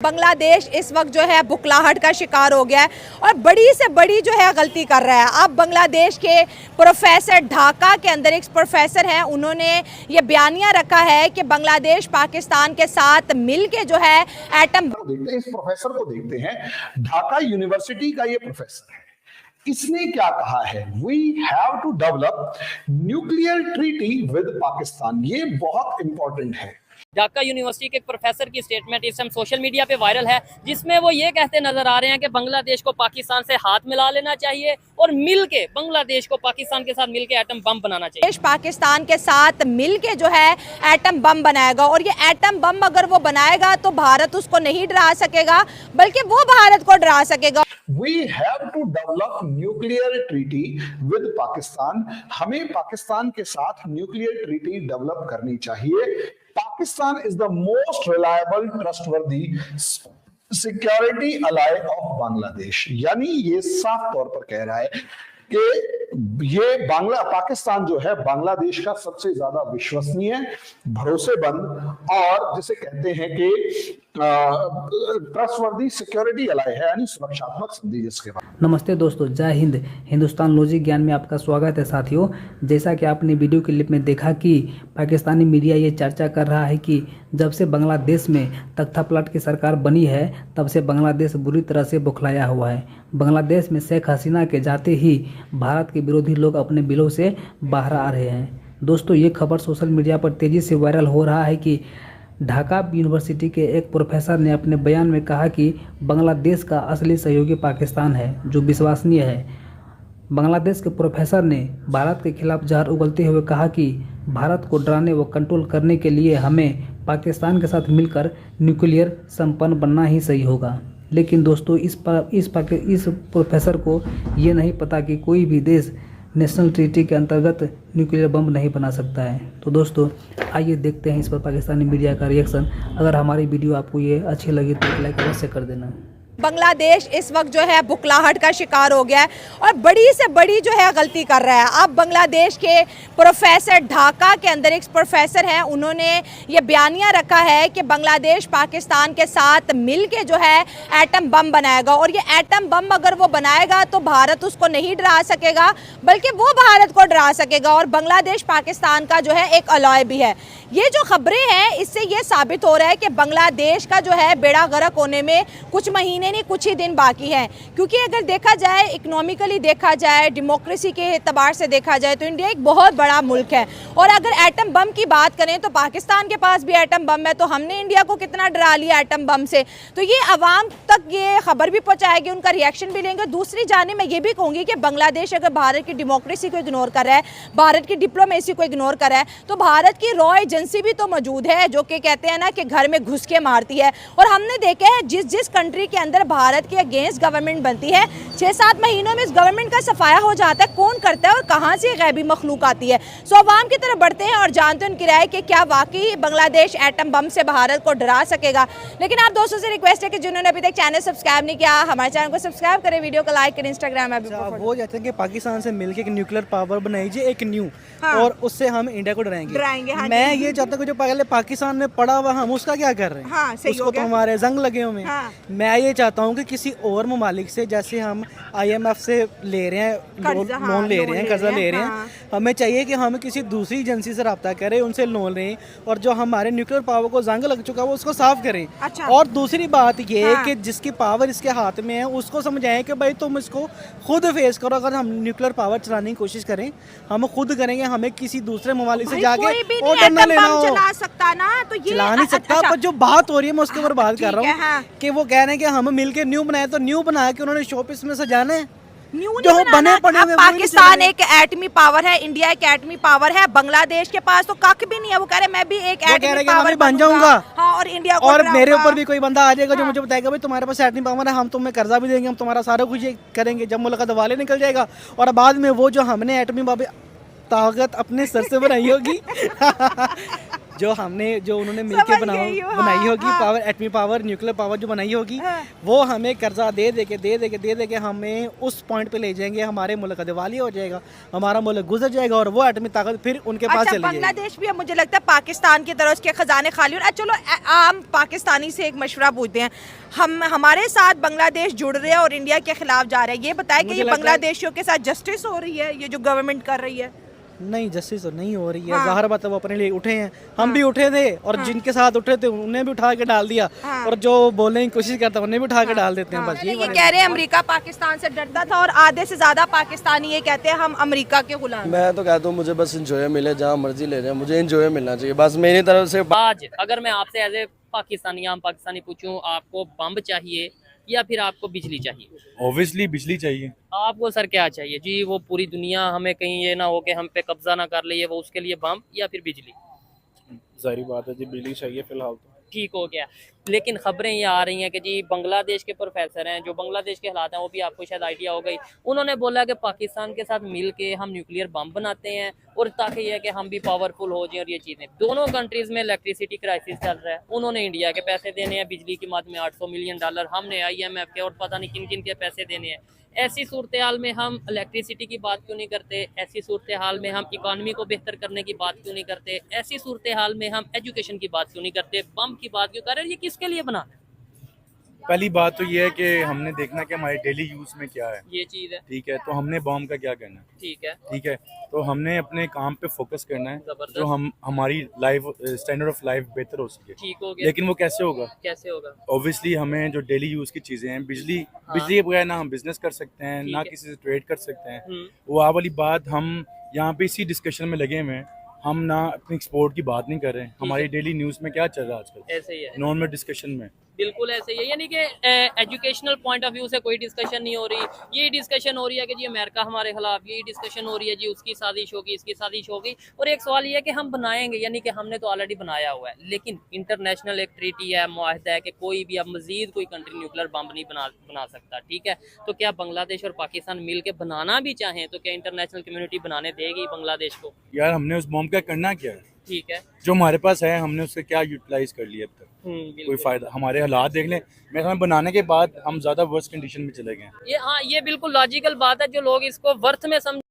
बांग्लादेश इस वक्त जो है बुखलाहट का शिकार हो गया है और बड़ी से बड़ी जो है गलती कर रहा है। अब बांग्लादेश के प्रोफेसर, ढाका के अंदर एक प्रोफेसर हैं, उन्होंने ये बयानिया रखा है कि बांग्लादेश पाकिस्तान के साथ मिलके जो है एटम। देखते हैं इस प्रोफेसर को, देखते हैं ढाका यूनिवर्सिटी का ये प्रोफेसर है। इसने क्या कहा है? We have to develop nuclear treaty with Pakistan. ये बहुत इंपॉर्टेंट है। ढाका यूनिवर्सिटी के एक प्रोफेसर की स्टेटमेंट इस टाइम सोशल मीडिया पे वायरल है, जिसमें वो ये कहते नजर आ रहे हैं कि बांग्लादेश को पाकिस्तान से हाथ मिला लेना चाहिए और मिलके बांग्लादेश को पाकिस्तान के साथ मिलके एटम बम बनाना चाहिए। देश पाकिस्तान के साथ मिलके जो है एटम बम बनाएगा और ये एटम बम अगर वो बनाएगा तो भारत उसको नहीं डरा सकेगा, बल्कि वो भारत को डरा सकेगा। We have to develop nuclear treaty with Pakistan. हमें पाकिस्तान के साथ न्यूक्लियर ट्रीटी डेवलप करनी चाहिए। Pakistan is the most reliable trustworthy security ally of Bangladesh. यानी ये साफ तौर पर कह रहा है कि ये पाकिस्तान जो है बांग्लादेश का सबसे ज्यादा विश्वसनीय, भरोसेमंद और जिसे कहते हैं कि ट्रस्टवर्दी सिक्योरिटी अलाय है, यानी सुरक्षात्मक संधि जिसके बाद। नमस्ते दोस्तों, जय हिंद। हिंदुस्तान लॉजिक ज्ञान में आपका स्वागत है साथियों। जैसा कि आपने वीडियो क्लिप में देखा कि पाकिस्तानी मीडिया ये चर्चा कर रहा है कि जब से बांग्लादेश में तख्तापलट की सरकार बनी है तब से बांग्लादेश बुरी तरह से बौखलाया हुआ है। बांग्लादेश में शेख हसीना के जाते ही भारत के विरोधी लोग अपने बिलों से बाहर आ रहे हैं। दोस्तों, ये खबर सोशल मीडिया पर तेज़ी से वायरल हो रहा है कि ढाका यूनिवर्सिटी के एक प्रोफेसर ने अपने बयान में कहा कि बांग्लादेश का असली सहयोगी पाकिस्तान है, जो विश्वसनीय है। बांग्लादेश के प्रोफेसर ने भारत के खिलाफ जहर उगलते हुए कहा कि भारत को डराने व कंट्रोल करने के लिए हमें पाकिस्तान के साथ मिलकर न्यूक्लियर संपन्न बनना ही सही होगा। लेकिन दोस्तों, इस प्रोफेसर को ये नहीं पता कि कोई भी देश नेशनल ट्रीटी के अंतर्गत न्यूक्लियर बम नहीं बना सकता है। तो दोस्तों, आइए देखते हैं इस पर पाकिस्तानी मीडिया का रिएक्शन। अगर हमारी वीडियो आपको ये अच्छी लगी तो एक लाइक अवश्य कर देना। बांग्लादेश इस वक्त जो है बुखलाहट का शिकार हो गया है और बड़ी से बड़ी जो है गलती कर रहा है। अब बांग्लादेश के प्रोफेसर, ढाका के अंदर एक प्रोफेसर हैं, उन्होंने ये बयानिया रखा है कि बांग्लादेश पाकिस्तान के साथ मिलके जो है एटम बम बनाएगा और ये एटम बम अगर वो बनाएगा तो भारत उसको नहीं डरा सकेगा, बल्कि वो भारत को डरा सकेगा और बांग्लादेश पाकिस्तान का जो है एक अलॉय भी है। ये जो खबरें हैं इससे ये साबित हो रहा है कि बांग्लादेश का जो है बेड़ा गर्क होने में कुछ महीने नहीं, कुछ ही दिन बाकी हैं। क्योंकि अगर देखा जाए, इकोनॉमिकली देखा जाए, डेमोक्रेसी के एतबार से देखा जाए तो इंडिया एक बहुत बड़ा मुल्क है और अगर एटम बम की बात करें तो पाकिस्तान के पास भी एटम बम है। तो हमने इंडिया को कितना डरा लिया एटम बम से। तो ये आवाम तक ये खबर भी पहुंचाएगी, उनका रिएक्शन भी लेंगे। दूसरी जानिब मैं ये भी कहूँगी कि बांग्लादेश अगर भारत की डेमोक्रेसी को इग्नोर कर रहा है, भारत की डिप्लोमेसी को इग्नोर कर रहा है, तो भारत की रॉ एजेंसी भी तो मौजूद है जो कि कहते हैं ना कि घर में घुस के मारती है। और हमने देखा है जिस कंट्री के अंदर भारत के अगेंस्ट गवर्नमेंट बनती है, 6-7 महीनों में इस गवर्नमेंट का सफाया हो जाता है। कौन करता है और कहां से गैबी मखलूक आती है। सो अवाम की तरफ बढ़ते हैं और जानते हैं उनकी राय कि क्या वाकई बांग्लादेश एटम बम से भारत को डरा सकेगा। लेकिन आप दोस्तों से रिक्वेस्ट है कि जिन्होंने अभी तक चैनल सब्सक्राइब नहीं किया, हमारे चैनल को सब्सक्राइब करें, वीडियो को लाइक करें, इंस्टाग्राम में वो चाहते हैं कि पाकिस्तान से मिलकर एक न्यूक्लियर पावर बनाई जाए, एक न्यू, और उससे हम इंडिया को डराएंगे। मैं ये चाहता हूँ कि जो पहले पाकिस्तान में पड़ा हुआ हम उसका क्या कर रहे हैं, उसको तो हमारे जंग लगे हुए हैं। मैं ये चाहता हूँ कि किसी और ममालिक से, जैसे हम IMF से ले रहे हैं, लोन ले रहे हैं, कर्जा ले रहे हैं, हमें चाहिए कि हम किसी दूसरी एजेंसी से रब्ता करें, उनसे लोन लें और जो हमारे न्यूक्लियर पावर को जंग लग चुका है वो उसको साफ करें। और दूसरी बात ये है कि जिसकी पावर इसके हाथ में है उसको समझाएं कि भाई तुम इसको खुद फेस करो। अगर हम न्यूक्लियर पावर चलाने की कोशिश करें, हम खुद करेंगे, हमें किसी दूसरे ममालिक से जाके और डरना लेना हो। चला सकता ना, तो ये चला नहीं सकता। पर जो बात हो रही है मैं उसके ऊपर बात कर रहा हूँ कि वो कह रहे हैं कि हम मिलके न्यू बनाए, तो न्यू बना के उन्होंने शोपीस में सजाना है। जो बने पड़े हुए। पाकिस्तान एक एटमी पावर है, इंडिया एक एटमी पावर है, बांग्लादेश के पास तो कख भी नहीं है। वो कह रहे मैं भी एक एटमी पावर बन जाऊंगा। हाँ, और इंडिया को और मेरे ऊपर भी कोई बंदा आ जाएगा जो मुझे बताएगा भाई तुम्हारे पास एटमी पावर है, हम तुम्हें कर्जा भी देंगे, हम तुम्हारा सारा कुछ करेंगे। जब मुल्क का दवाले निकल जाएगा और बाद में वो जो हमने एटमी ताकत अपने सर से बनाई होगी जो उन्होंने मिलके समझ गई हूँ, बनाई हाँ, होगी हाँ। पावर, एटमी पावर, न्यूक्लियर पावर जो बनाई होगी, वो हमें कर्जा दे दे के हमें उस पॉइंट पे ले जाएंगे, हमारे मुल्क का दिवालिया हो जाएगा, हमारा मुल्क गुजर जाएगा और वो एटमी ताकत फिर उनके पास अच्छा, चली जाएगी। बांग्लादेश भी अब मुझे लगता है पाकिस्तान की तरह उसके खजाने खाली हो। चलो आम पाकिस्तानी से एक मशवरा पूछते हैं, हमारे साथ बांग्लादेश जुड़ रहे हैं और इंडिया के खिलाफ जा रहे हैं, ये बताएं कि मुझे ये लगता है- बांग्लादेशियों के साथ जस्टिस हो रही है, ये जो गवर्नमेंट कर रही है? नहीं, जस्टिस तो नहीं हो रही है, हाँ। ज़ाहिर बात है, वो अपने लिए उठे हैं, हम भी उठे थे और जिनके साथ उठे थे उन्हें भी उठा के डाल दिया, और जो बोलने की कोशिश करता है उन्हें भी उठा के डाल देते हैं, बस ये यही कह रहे हैं अमेरिका पाकिस्तान से डरता था और आधे से ज्यादा पाकिस्तानी ये कहते हैं हम अमेरिका के गुलाम हैं। मैं तो कहता हूँ मुझे बस इंजॉय मिले, जहाँ मर्जी ले जाए, मुझे इंजॉय मिलना चाहिए बस मेरी तरफ से। आज अगर मैं आपसे एज ए पाकिस्तानी आम पाकिस्तानी पूछूं, आपको बम चाहिए या फिर आपको बिजली चाहिए? ऑब्वियसली बिजली चाहिए। आपको सर क्या चाहिए जी? वो पूरी दुनिया हमें कहीं ये ना हो कि हम पे कब्जा ना कर ले, वो उसके लिए बम या फिर बिजली? जाहिर बात है जी, बिजली चाहिए फिलहाल तो। ठीक हो गया। लेकिन खबरें ये आ रही हैं कि जी बांग्लादेश के प्रोफेसर हैं, जो बांग्लादेश के हालात हैं वो भी आपको शायद आइडिया हो गई, उन्होंने बोला कि पाकिस्तान के साथ मिल के हम न्यूक्लियर बम बनाते हैं और ताकि ये है कि हम भी पावरफुल हो जाएं। और ये चीज़ें दोनों कंट्रीज़ में इलेक्ट्रिसिटी क्राइसिस चल रहा है, उन्होंने इंडिया के पैसे देने हैं बिजली की मद में $800 मिलियन, हमने IMF के और पता नहीं किन किन के पैसे देने हैं। ऐसी सूरत हाल में हम इलेक्ट्रिसिटी की बात क्यों नहीं करते? ऐसी सूरत हाल में हम इकॉनमी को बेहतर करने की बात क्यों नहीं करते? ऐसी सूरत हाल में हम एजुकेशन की बात क्यों नहीं करते? बम की बात क्यों कर रहे हैं? ये किसके लिए बना है? पहली बात तो ये है कि हमने देखना कि हमारे डेली यूज में क्या है, ये चीज़ है। ठीक है, तो हमने बॉम्ब का क्या करना है, ठीक है, ठीक है, तो हमने अपने काम पे फोकस करना है, जबरदस्त। जो हमारी लाइफ स्टैंडर्ड ऑफ लाइफ बेहतर हो सके। ठीक हो गया। लेकिन वो कैसे होगा? कैसे होगा? ऑब्वियसली हमें जो डेली यूज की चीजें हैं, बिजली के बगैर ना हम बिजनेस कर सकते हैं, ठीक ना है। किसी से ट्रेड कर सकते हैं। वो आ वाली बात हम यहाँ पे इसी डिस्कशन में लगे हुए हैं, हम ना अपनी एक्सपोर्ट की बात नहीं कर रहे हैं। हमारी डेली न्यूज में क्या चल रहा है आजकल, ऐसे ही है, नॉर्मल डिस्कशन में। बिल्कुल ऐसे ही है। यानी कि एजुकेशनल पॉइंट ऑफ व्यू से कोई डिस्कशन नहीं हो रही। ये डिस्कशन हो रही है कि जी अमेरिका हमारे खिलाफ, ये डिस्कशन हो रही है जी उसकी साजिश होगी, इसकी साजिश होगी। और एक सवाल ये है कि हम बनाएंगे, यानी कि हमने तो ऑलरेडी बनाया हुआ है, लेकिन इंटरनेशनल एक ट्रीटी है, मुआहदा है कि कोई भी अब मजीद कोई कंट्री न्यूक्लियर बम नहीं बना सकता, ठीक है। तो क्या बांग्लादेश और पाकिस्तान मिल के बनाना भी चाहें तो क्या इंटरनेशनल कम्युनिटी बनाने देगी बांग्लादेश को? यार हमने उस बॉम्ब का करना क्या है? ठीक है, जो हमारे पास है हमने उससे क्या यूटिलाइज कर लिया अब तक? कोई बिल्कुल। फायदा? हमारे हालात देख लें, मेरे सामने बनाने के बाद हम ज्यादा वर्स्ट कंडीशन में चले गए हैं। ये हाँ, ये बिल्कुल लॉजिकल बात है। जो लोग इसको वर्थ में समझ